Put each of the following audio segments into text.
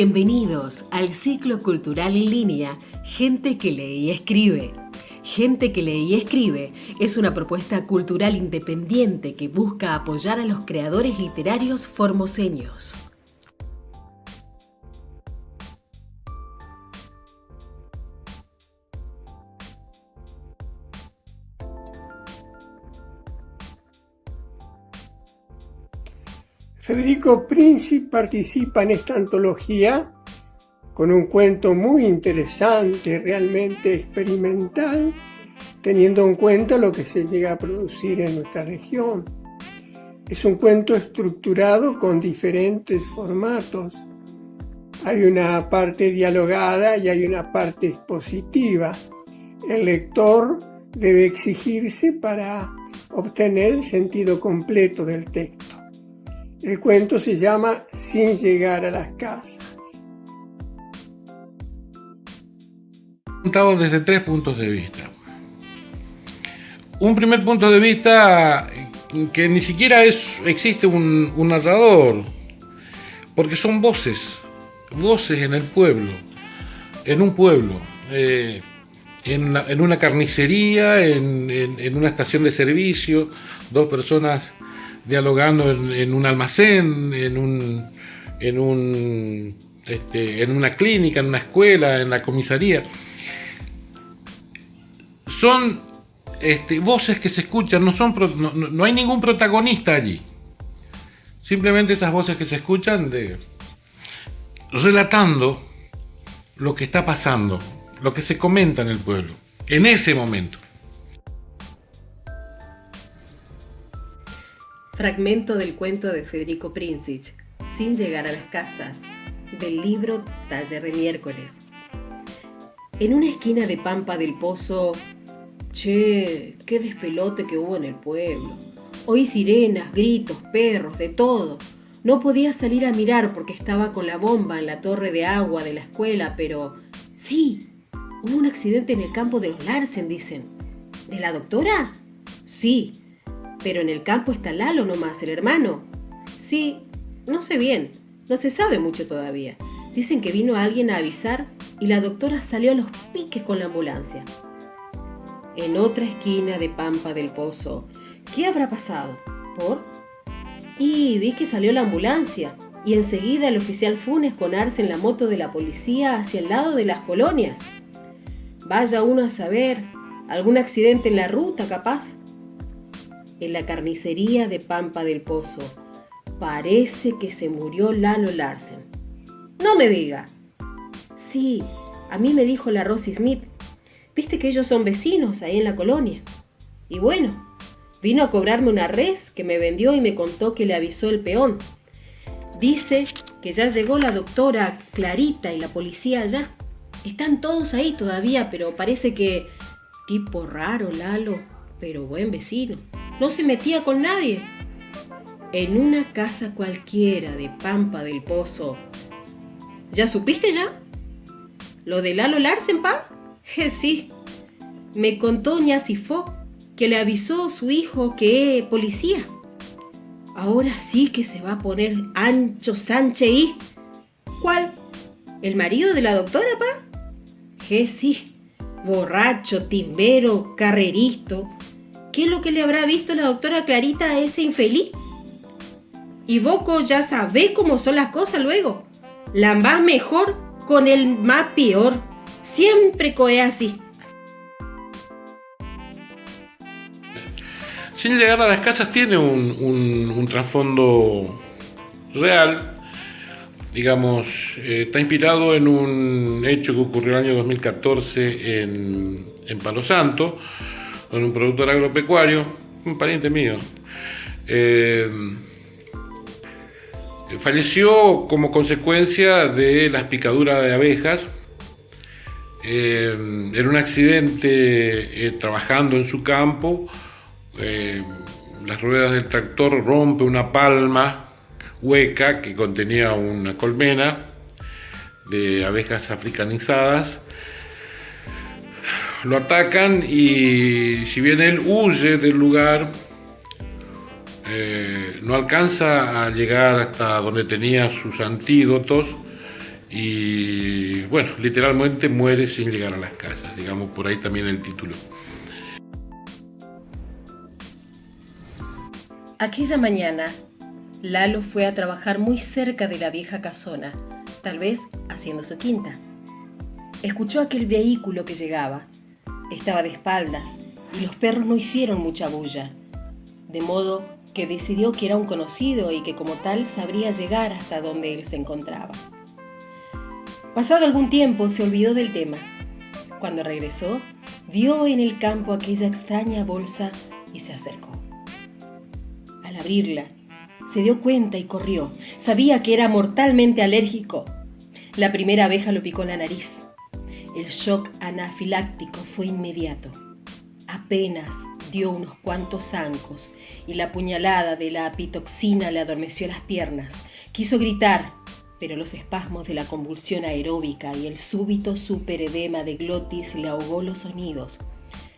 Bienvenidos al ciclo cultural en línea Gente que lee y escribe. Gente que lee y escribe es una propuesta cultural independiente que busca apoyar a los creadores literarios formoseños. Federico Princi participa en esta antología con un cuento muy interesante, realmente experimental, teniendo en cuenta lo que se llega a producir en nuestra región. Es un cuento estructurado con diferentes formatos. Hay una parte dialogada y hay una parte expositiva. El lector debe exigirse para obtener el sentido completo del texto. El cuento se llama Sin llegar a las casas. Contado desde 3 puntos de vista. Un primer punto de vista que ni siquiera existe un narrador, porque son voces en el pueblo, en un pueblo, en una carnicería, en una estación de servicio, dos personas dialogando en un almacén, en una clínica, en una escuela, en la comisaría. Son voces que se escuchan, no hay ningún protagonista allí. Simplemente esas voces que se escuchan relatando lo que está pasando, lo que se comenta en el pueblo, en ese momento. Fragmento del cuento de Federico Princi, Sin llegar a las casas, del libro Taller de Miércoles. En una esquina de Pampa del Pozo, qué despelote que hubo en el pueblo. Oí sirenas, gritos, perros, de todo. No podía salir a mirar porque estaba con la bomba en la torre de agua de la escuela, pero sí, hubo un accidente en el campo de los Larsen, dicen. ¿De la doctora? Sí. Pero en el campo está Lalo nomás, el hermano. Sí, no sé bien, no se sabe mucho todavía. Dicen que vino alguien a avisar y la doctora salió a los piques con la ambulancia. En otra esquina de Pampa del Pozo, ¿qué habrá pasado? ¿Por? Y vi que salió la ambulancia y enseguida el oficial Funes con Arce en la moto de la policía hacia el lado de las colonias. Vaya uno a saber, algún accidente en la ruta capaz. En la carnicería de Pampa del Pozo, parece que se murió Lalo Larsen. ¡No me diga! Sí, a mí me dijo la Rosy Smith. Viste que ellos son vecinos ahí en la colonia. Y bueno, vino a cobrarme una res que me vendió y me contó que le avisó el peón. Dice que ya llegó la doctora Clarita y la policía allá. Están todos ahí todavía, pero parece que... Tipo raro, Lalo, pero buen vecino. No se metía con nadie. En una casa cualquiera de Pampa del Pozo. ¿Ya supiste ya? ¿Lo de Lalo Larsen, pa? Sí. Me contó ña Sifó que le avisó su hijo que es policía. Ahora sí que se va a poner ancho Sánchez y... ¿Cuál? ¿El marido de la doctora, pa? Sí. Borracho, timbero, carreristo. ¿Qué es lo que le habrá visto la doctora Clarita a ese infeliz? Y Boco ya sabe cómo son las cosas luego. La más mejor con el más peor. Siempre coe así. Sin llegar a las casas tiene un trasfondo real. Digamos, está inspirado en un hecho que ocurrió el año 2014 en Palo Santo, con un productor agropecuario, un pariente mío. Falleció como consecuencia de las picaduras de abejas en un accidente trabajando en su campo. Las ruedas del tractor rompe una palma hueca que contenía una colmena de abejas africanizadas. Lo atacan y si bien él huye del lugar, no alcanza a llegar hasta donde tenía sus antídotos y bueno, literalmente muere sin llegar a las casas, digamos, por ahí también el título. Aquella mañana, Lalo fue a trabajar muy cerca de la vieja casona, tal vez haciendo su quinta. Escuchó aquel vehículo que llegaba. Estaba de espaldas y los perros no hicieron mucha bulla, de modo que decidió que era un conocido y que como tal sabría llegar hasta donde él se encontraba. Pasado algún tiempo se olvidó del tema. Cuando regresó, vio en el campo aquella extraña bolsa y se acercó. Al abrirla, se dio cuenta y corrió. Sabía que era mortalmente alérgico. La primera abeja lo picó en la nariz. El shock anafiláctico fue inmediato. Apenas dio unos cuantos zancos y la puñalada de la apitoxina le adormeció las piernas. Quiso gritar, pero los espasmos de la convulsión aeróbica y el súbito superedema de glotis le ahogó los sonidos.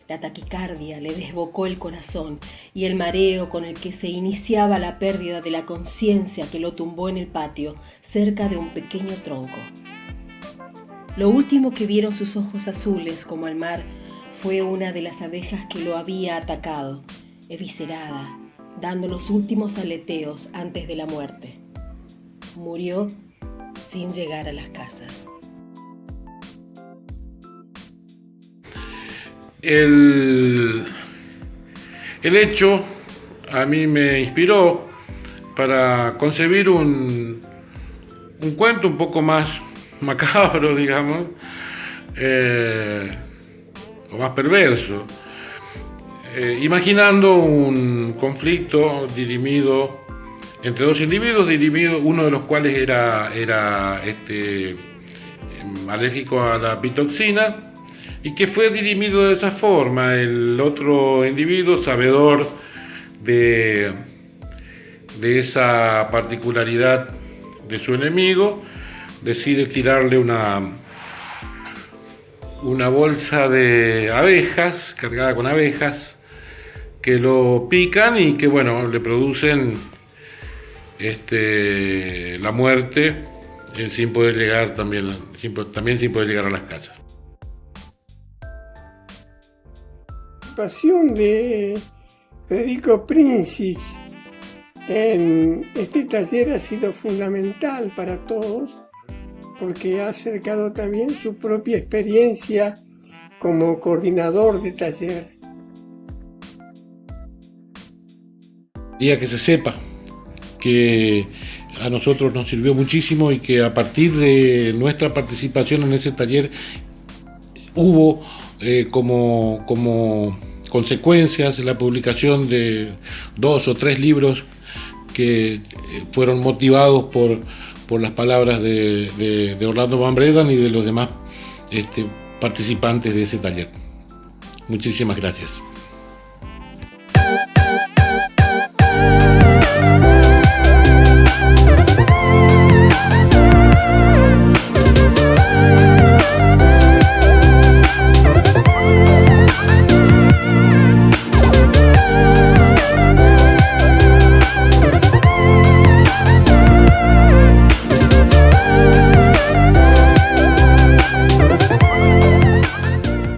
La taquicardia le desbocó el corazón y el mareo con el que se iniciaba la pérdida de la conciencia que lo tumbó en el patio, cerca de un pequeño tronco. Lo último que vieron sus ojos azules como al mar fue una de las abejas que lo había atacado, eviscerada, dando los últimos aleteos antes de la muerte. Murió sin llegar a las casas. El hecho a mí me inspiró para concebir un cuento un poco más macabro, digamos, o más perverso, imaginando un conflicto dirimido entre dos individuos, uno de los cuales era alérgico a la pitoxina, y que fue dirimido de esa forma. El otro individuo, sabedor de esa particularidad de su enemigo, decide tirarle una bolsa de abejas, cargada con abejas, que lo pican y que, bueno, le producen la muerte, sin poder llegar también sin poder llegar a las casas. La participación de Federico Prinzich en este taller ha sido fundamental para todos, porque ha acercado también su propia experiencia como coordinador de taller. Y que se sepa que a nosotros nos sirvió muchísimo y que a partir de nuestra participación en ese taller hubo como consecuencias la publicación de 2 o 3 libros que fueron motivados por las palabras de Orlando Van Bredan y de los demás participantes de ese taller. Muchísimas gracias.